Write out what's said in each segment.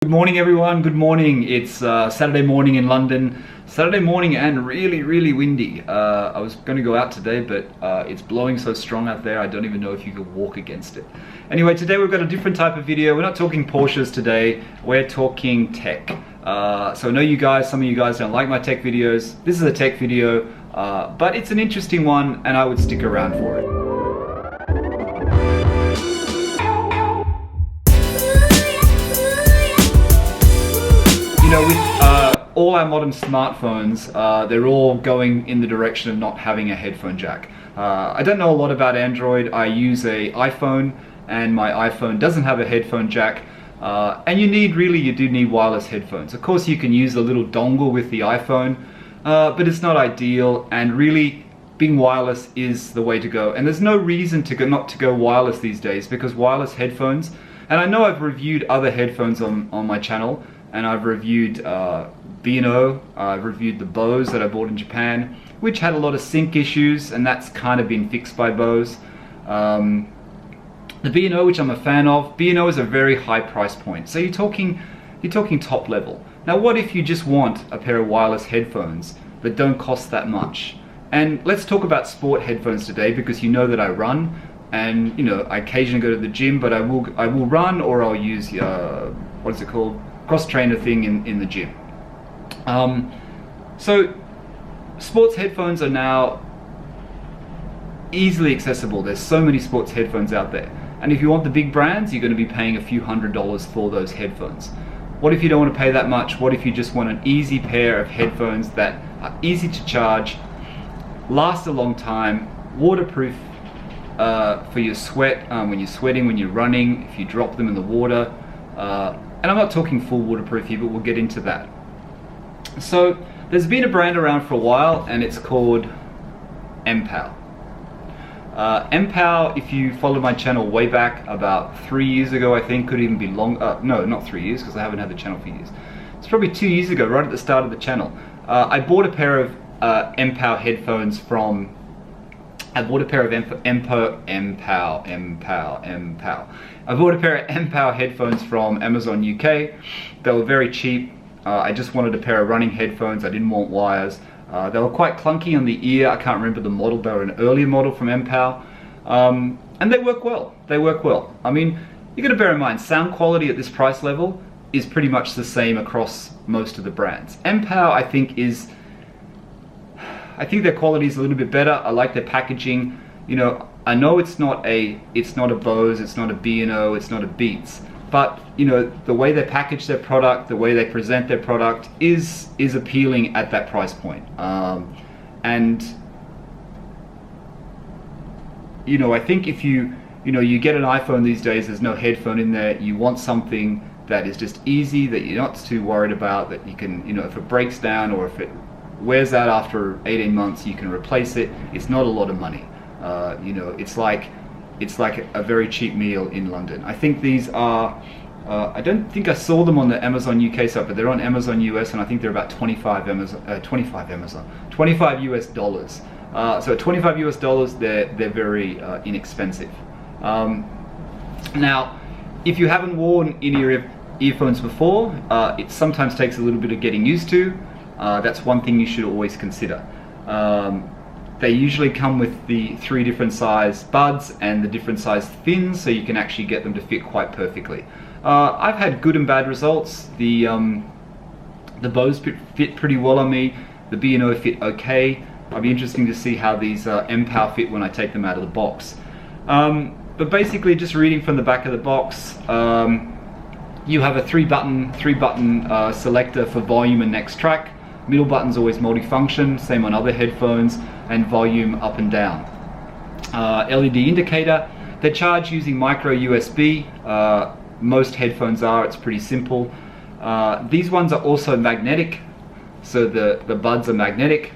Good morning everyone, good morning. It's Saturday morning in London. Saturday morning and really windy. I was going to go out today, but it's blowing so strong out there I don't even know if you could walk against it. Anyway, today we've got a different type of video. We're not talking Porsches today, we're talking tech. So I know you guys, some of you guys don't like my tech videos. This is a tech video, but it's an interesting one and I would stick around for it. You know, with all our modern smartphones, they're all going in the direction of not having a headphone jack. I don't know a lot about Android. I use an iPhone and my iPhone doesn't have a headphone jack. And you do need wireless headphones. Of course you can use a little dongle with the iPhone, but it's not ideal, and really being wireless is the way to go. And there's no reason not to go wireless these days, because wireless headphones, and I know I've reviewed other headphones on my channel, and I've reviewed B&O, I've reviewed the Bose that I bought in Japan, which had a lot of sync issues, and that's kind of been fixed by Bose. The B&O, which I'm a fan of, B&O is a very high price point, so you're talking top level. Now what if you just want a pair of wireless headphones that don't cost that much? And let's talk about sport headphones today, because you know that I run, and you know I occasionally go to the gym, but I will run, or I'll use what is it called, cross trainer thing in the gym. So sports headphones are now easily accessible. There's so many sports headphones out there, and if you want the big brands, you're going to be paying a few $100s for those headphones. What if you don't want to pay that much? What if you just want an easy pair of headphones that are easy to charge, last a long time, waterproof for your sweat, when you're sweating, when you're running, if you drop them in the water, and I'm not talking full waterproof here, but we'll get into that. So there's been a brand around for a while, and it's called MPOW. MPOW, if you followed my channel way back about 3 years ago, I think, could even be long, no, not 3 years, because I haven't had the channel for years. It's probably 2 years ago, right at the start of the channel. I bought a pair of MPOW headphones from, I bought a pair of MPOW headphones from Amazon UK. They were very cheap. I just wanted a pair of running headphones. I didn't want wires. They were quite clunky on the ear. I can't remember the model. They were an earlier model from MPOW. And they work well. They work well. I mean, you got to bear in mind, sound quality at this price level is pretty much the same across most of the brands. MPOW, I think their quality is a little bit better. I like their packaging. You know, I know it's not a Bose, it's not a B&O, it's not a Beats, but you know, the way they package their product, the way they present their product is appealing at that price point. And you know, I think if you get an iPhone these days, there's no headphone in there. You want something that is just easy, that you're not too worried about, that you can, you know, if it breaks down or if it wears out after 18 months, you can replace it. It's not a lot of money. You know, it's like a very cheap meal in London. I think these are, I don't think I saw them on the Amazon UK site, but they're on Amazon US, and I think they're about 25 US dollars. So at 25 US dollars, they're very inexpensive. Now, if you haven't worn in-ear earphones before, it sometimes takes a little bit of getting used to. That's one thing you should always consider. They usually come with the 3 different size buds and the different size fins, so you can actually get them to fit quite perfectly. I've had good and bad results. The Bose fit pretty well on me. The B&O fit okay. It'll be interesting to see how these MPOW fit when I take them out of the box. But basically, just reading from the back of the box, you have a three button selector for volume and next track. Middle button's always multifunction, same on other headphones, and volume up and down. LED indicator. They're charged using micro USB. Most headphones are. It's pretty simple. These ones are also magnetic, so the buds are magnetic.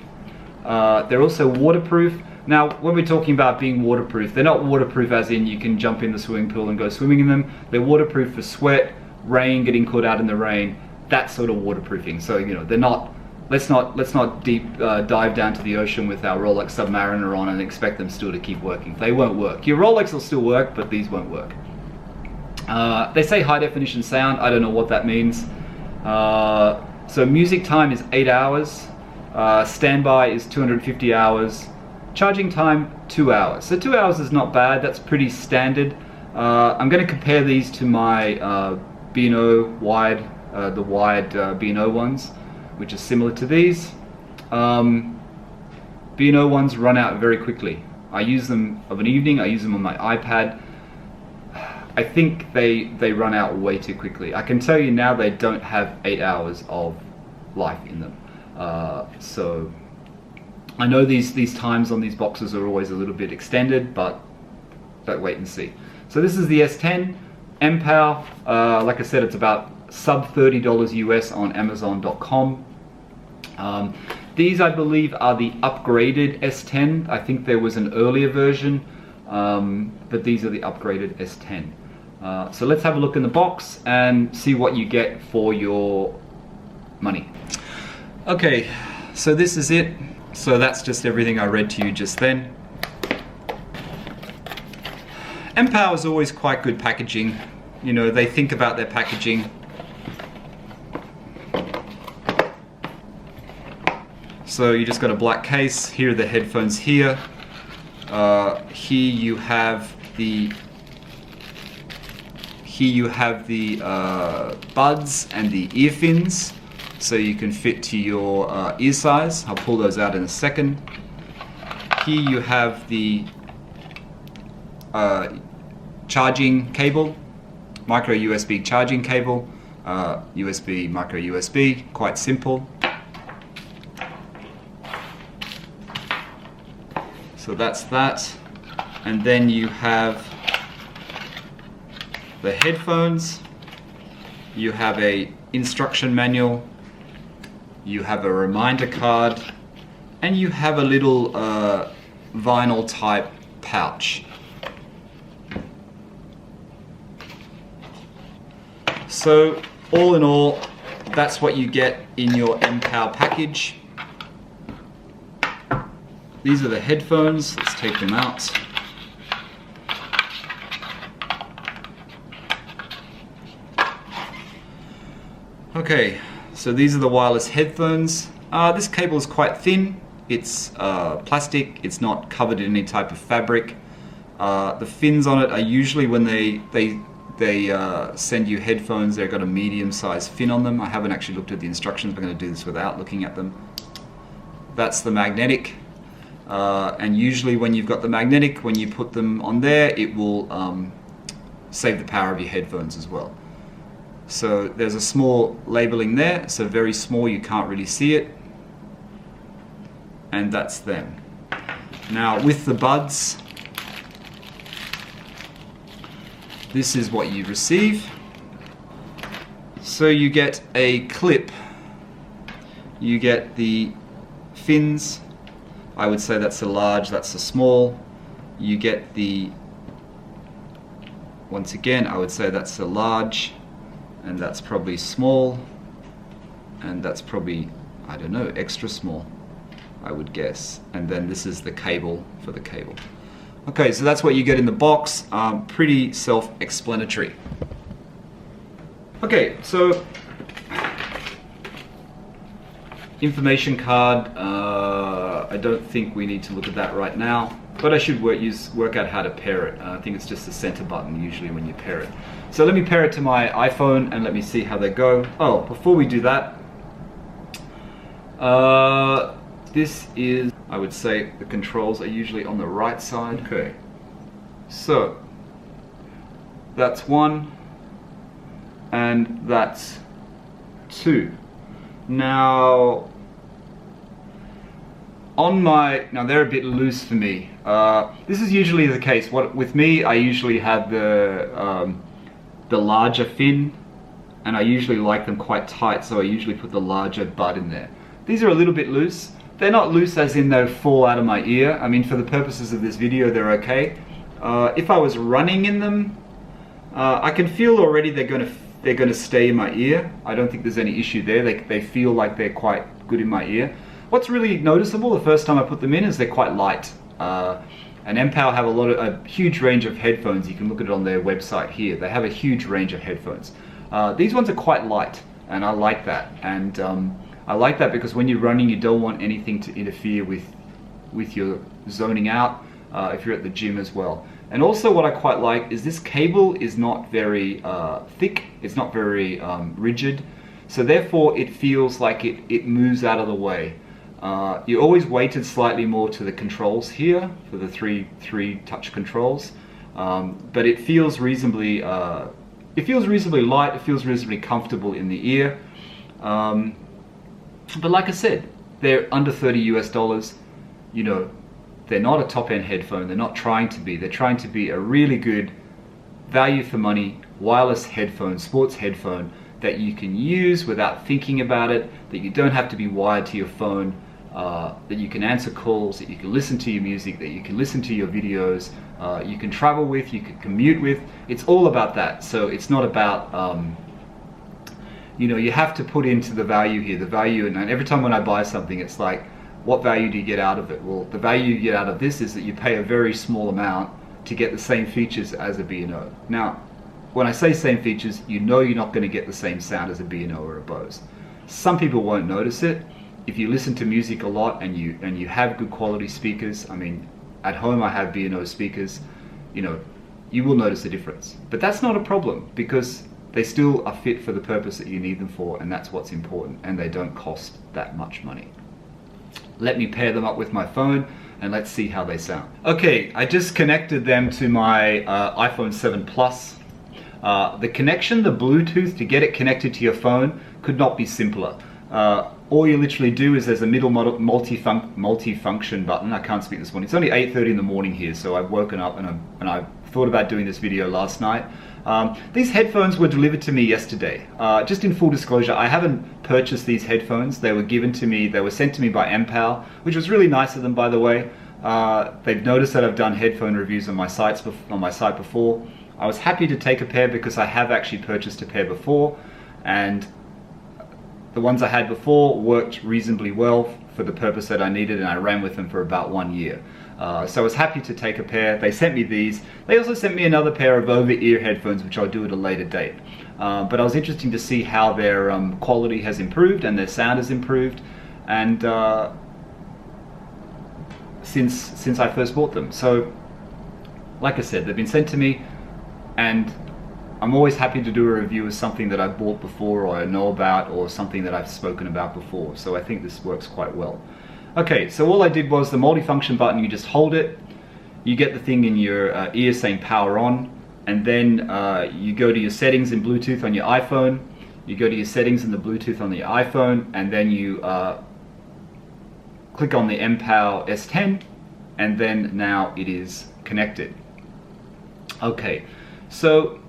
They're also waterproof. Now, when we're talking about being waterproof, they're not waterproof as in you can jump in the swimming pool and go swimming in them. They're waterproof for sweat, rain, getting caught out in the rain, that sort of waterproofing. So, you know, they're not, let's not deep dive down to the ocean with our Rolex Submariner on and expect them still to keep working. They won't work. Your Rolex will still work, but these won't work. They say high definition sound, I don't know what that means. So music time is 8 hours, standby is 250 hours, charging time 2 hours. So 2 hours is not bad, that's pretty standard. I'm going to compare these to my B&O wide, the wide B&O ones, which is similar to these. B&O ones run out very quickly. I use them of an evening, I use them on my iPad. I think they run out way too quickly. I can tell you now they don't have 8 hours of life in them. So I know these times on these boxes are always a little bit extended, but wait and see. So this is the S10 MPOW. Like I said, it's about sub $30 US on Amazon.com. These, I believe, are the upgraded S10. I think there was an earlier version, but these are the upgraded S10. So let's have a look in the box and see what you get for your money. Okay, so this is it. So that's just everything I read to you just then. MPOW is always quite good packaging. You know, they think about their packaging. So you just got a black case. Here are the headphones here. Here you have the buds and the ear fins, so you can fit to your ear size. I'll pull those out in a second. Here you have the charging cable, micro USB charging cable, USB, micro USB, quite simple. So that's that. And then you have the headphones, you have a instruction manual, you have a reminder card, and you have a little vinyl type pouch. So all in all, that's what you get in your MPOW package. These are the headphones. Let's take them out. Okay, so these are the wireless headphones. This cable is quite thin. It's plastic. It's not covered in any type of fabric. The fins on it are usually, when they send you headphones, they've got a medium-sized fin on them. I haven't actually looked at the instructions. We're going to do this without looking at them. That's the magnetic. And usually when you've got the magnetic, when you put them on there, it will save the power of your headphones as well. So there's a small labeling there, so very small, you can't really see it. And that's them. Now with the buds, this is what you receive. So you get a clip, you get the fins. I would say that's a large, that's a small. You get the, once again, I would say that's a large, and that's probably small, and that's probably, I don't know, extra small, I would guess. And then this is the cable for the cable. Okay, so that's what you get in the box. Pretty self-explanatory. Okay, so information card. I don't think we need to look at that right now, but I should work out how to pair it. I think it's just the center button usually when you pair it. So let me pair it to my iPhone and let me see how they go. Oh, before we do that, this is, I would say the controls are usually on the right side. Okay, so that's one and that's two. Now they're a bit loose for me. This is usually the case. With me, I usually have the larger fin, and I usually like them quite tight, so I usually put the larger bud in there. These are a little bit loose. They're not loose as in they'll fall out of my ear. I mean, for the purposes of this video, they're okay. If I was running in them, I can feel already they're gonna stay in my ear. I don't think there's any issue there. They feel like they're quite good in my ear. What's really noticeable the first time I put them in is they're quite light. And MPOW have a huge range of headphones. You can look at it on their website here. They have a huge range of headphones. These ones are quite light, and I like that. And I like that because when you're running, you don't want anything to interfere with your zoning out if you're at the gym as well. And also what I quite like is this cable is not very thick, it's not very rigid, so therefore it feels like it moves out of the way. You're always weighted slightly more to the controls here for the three touch controls, but it feels reasonably light, it feels reasonably comfortable in the ear. But like I said, they're under $30 US. You know, they're not a top-end headphone. They're not trying to be. They're trying to be a really good value for money wireless headphone, sports headphone that you can use without thinking about it, that you don't have to be wired to your phone, that you can answer calls, that you can listen to your music, that you can listen to your videos, you can travel with, you can commute with. It's all about that. So it's not about, you know, you have to put into the value here, the value, and every time when I buy something, it's like, what value do you get out of it? Well, the value you get out of this is that you pay a very small amount to get the same features as a B&O. Now, when I say same features, you know you're not going to get the same sound as a B&O or a Bose. Some people won't notice it. If you listen to music a lot and you have good quality speakers, I mean, at home I have B&O speakers, you know, you will notice the difference. But that's not a problem because they still are fit for the purpose that you need them for, and that's what's important, and they don't cost that much money. Let me pair them up with my phone and let's see how they sound. Okay, I just connected them to my iPhone 7 Plus. The connection, the Bluetooth, to get it connected to your phone could not be simpler. All you literally do is there's a middle multi-function button. I can't speak this morning. It's only 8:30 in the morning here, so I've woken up and I thought about doing this video last night. These headphones were delivered to me yesterday. Just in full disclosure, I haven't purchased these headphones. They were given to me, they were sent to me by MPOW, which was really nice of them, by the way. They've noticed that I've done headphone reviews on my site before. I was happy to take a pair because I have actually purchased a pair before, and the ones I had before worked reasonably well for the purpose that I needed, and I ran with them for about 1 year. So I was happy to take a pair. They sent me these. They also sent me another pair of over-ear headphones, which I'll do at a later date. But I was interested to see how their quality has improved and their sound has improved, and since I first bought them. So, like I said, they've been sent to me, and I'm always happy to do a review of something that I've bought before or I know about, or something that I've spoken about before. So I think this works quite well. Okay, so all I did was the multifunction button, you just hold it, you get the thing in your ear saying power on, and then you go to your settings in Bluetooth on your iPhone, you go to your settings in the Bluetooth on the iPhone, and then you click on the MPOW S10, and then now it is connected. Okay, so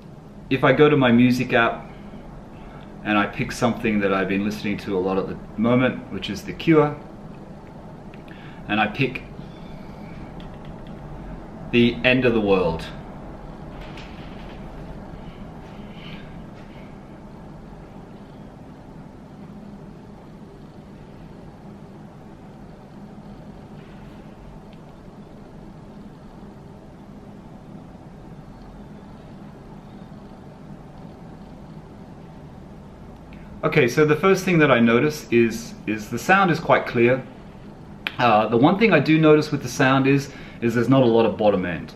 if I go to my music app and I pick something that I've been listening to a lot at the moment, which is The Cure, and I pick The End of the World. Okay, so the first thing that I notice is the sound is quite clear. The one thing I do notice with the sound is there's not a lot of bottom end.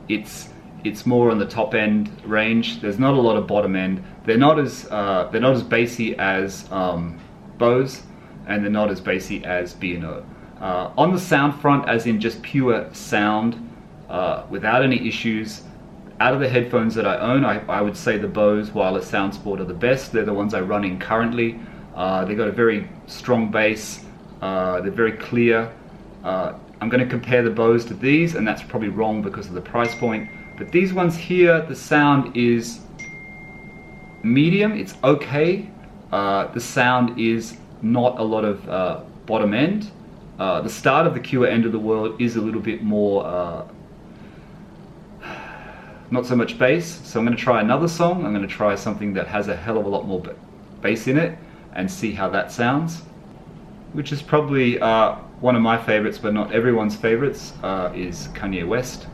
It's more on the top end range. There's not a lot of bottom end. They're not as bassy as Bose, and they're not as bassy as B&O. On the sound front, as in just pure sound, without any issues, out of the headphones that I own, I would say the Bose Wireless Sound Sport are the best. They're the ones I run in currently. They've got a very strong bass. They're very clear. I'm going to compare the Bose to these, and that's probably wrong because of the price point. But these ones here, the sound is medium. It's okay. The sound is not a lot of bottom end. The start of the Cure End of the World is a little bit more, not so much bass. So I'm going to try another song. I'm going to try something that has a hell of a lot more bass in it and see how that sounds, which is probably One of my favorites, but not everyone's favorites, is Kanye West.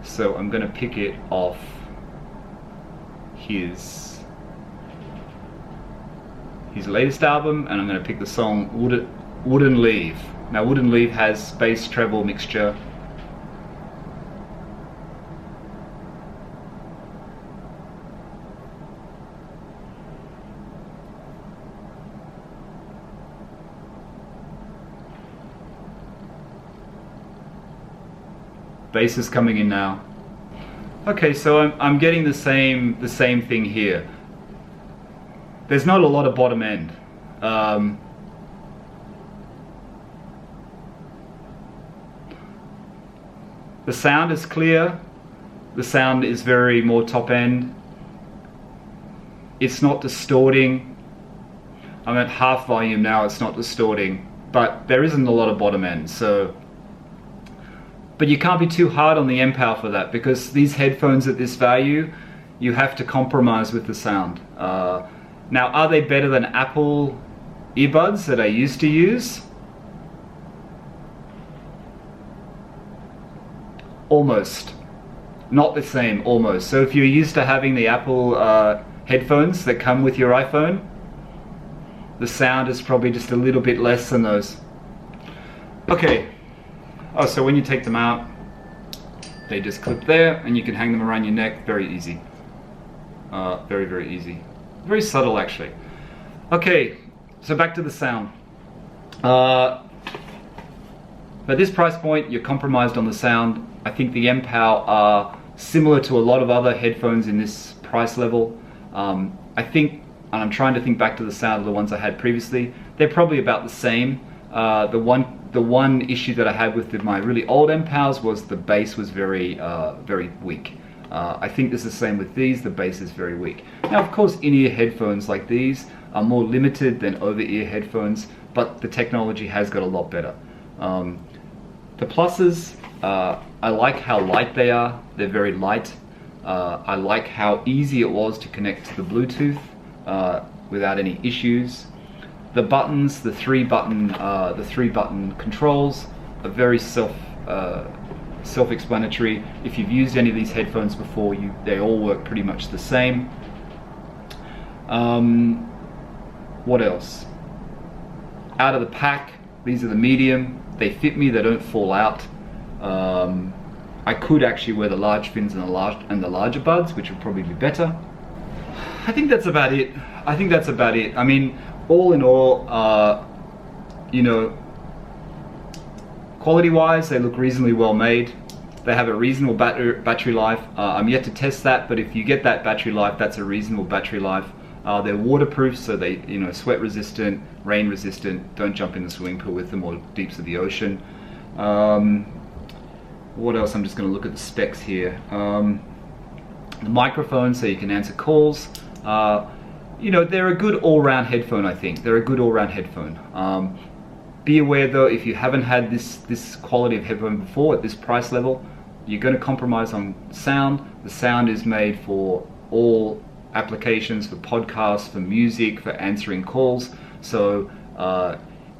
So I'm going to pick it off his latest album, and I'm going to pick the song Wouldn't Leave. Now Wouldn't Leave has bass treble mixture. Bass is coming in now. Okay, so I'm getting the same thing here. There's not a lot of bottom end. The sound is clear. The sound is very more top end. It's not distorting. I'm at half volume now, it's not distorting, but there isn't a lot of bottom end. So, but you can't be too hard on the MPOW for that, because these headphones at this value, you have to compromise with the sound. Now, are they better than Apple earbuds that I used to use? Almost. Not the same, almost. So if you're used to having the Apple headphones that come with your iPhone, the sound is probably just a little bit less than those. Okay. Oh, so when you take them out, they just clip there, and you can hang them around your neck. Very easy. Very, very easy. Very subtle, actually. Okay, so back to the sound. At this price point, you're compromised on the sound. I think the MPOW are similar to a lot of other headphones in this price level. I think, and I'm trying to think back to the sound of the ones I had previously, they're probably about the same. The one issue that I had with my really old MPOWs was the bass was very weak. I think this is the same with these, the bass is very weak. Now, of course, in-ear headphones like these are more limited than over-ear headphones, but the technology has got a lot better. The pluses, I like how light they are. They're very light. I like how easy it was to connect to the Bluetooth without any issues. The buttons, the three button controls are very self-explanatory. If you've used any of these headphones before, they all work pretty much the same. What else? Out of the pack, these are the medium. They fit me, they don't fall out. I could actually wear the large fins and the larger buds, which would probably be better. I think that's about it. I mean, all in all, you know, quality-wise, they look reasonably well made. They have a reasonable battery life. I'm yet to test that, but if you get that battery life, that's a reasonable battery life. They're waterproof, so they, you know, sweat resistant, rain resistant. Don't jump in the swimming pool with them or deeps of the ocean. What else? I'm just going to look at the specs here. The microphone, so you can answer calls. You know, they're a good all-round headphone, I think. They're a good all-round headphone. Be aware though, if you haven't had this quality of headphone before at this price level, you're going to compromise on sound. The sound is made for all applications, for podcasts, for music, for answering calls. So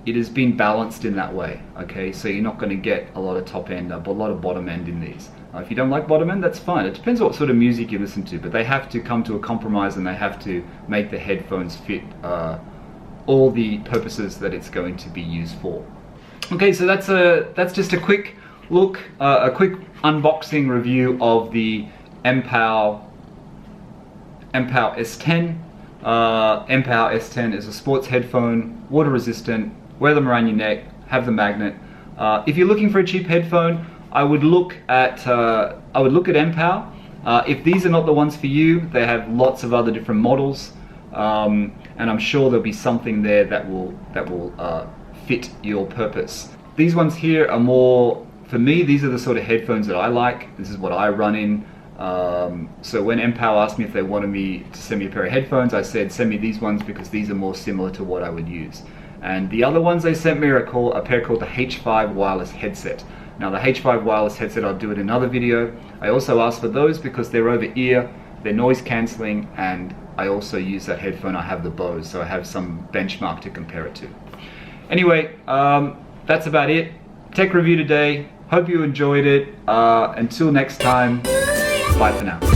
it has been balanced in that way. Okay, so you're not going to get a lot of top end, but a lot of bottom end in these. If you don't like bottom end, that's fine. It depends what sort of music you listen to, but they have to come to a compromise, and they have to make the headphones fit all the purposes that it's going to be used for. Okay, so that's just a quick look, a quick unboxing review of the MPOW S10. MPOW S10 is a sports headphone, water resistant. Wear them around your neck, have the magnet. If you're looking for a cheap headphone, I would look at MPOW. If these are not the ones for you, they have lots of other different models, and I'm sure there'll be something there that will fit your purpose. These ones here are more, for me, these are the sort of headphones that I like. This is what I run in. So when MPOW asked me if they wanted me to send me a pair of headphones, I said send me these ones because these are more similar to what I would use. And the other ones they sent me are a pair called the H5 wireless headset. Now the H5 wireless headset, I'll do in another video. I also asked for those because they're over ear, they're noise cancelling, and I also use that headphone. I have the Bose, so I have some benchmark to compare it to. Anyway, that's about it. Tech review today. Hope you enjoyed it. Until next time, bye for now.